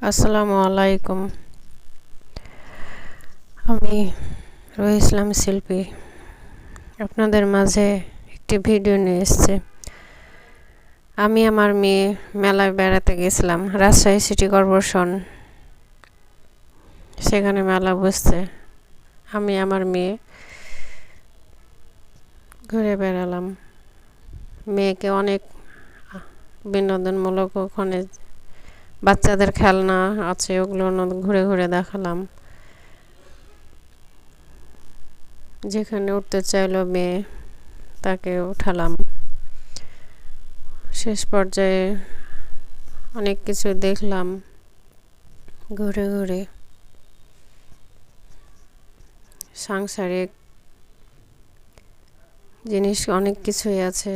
আসসালামু আলাইকুম। আমি রুহি ইসলাম শিল্পী আপনাদের মাঝে একটি ভিডিও নিয়ে এসেছি। আমি আমার মেয়ে মেলায় বেড়াতে গেছিলাম, রাজশাহী সিটি কর্পোরেশন। সেখানে মেলা বসছে, আমি আমার মেয়ে ঘুরে বেড়ালাম। মেয়েকে অনেক বিনোদনমূলক ওখানে বাচ্চাদের খেলনা আছে, ওগুলো ঘুরে ঘুরে দেখালাম। যেখানে উঠতে চাইলো মেয়ে, তাকে উঠালাম। শেষ পর্যায়ে অনেক কিছু দেখলাম ঘুরে ঘুরে। সাংসারিক জিনিস অনেক কিছুই আছে।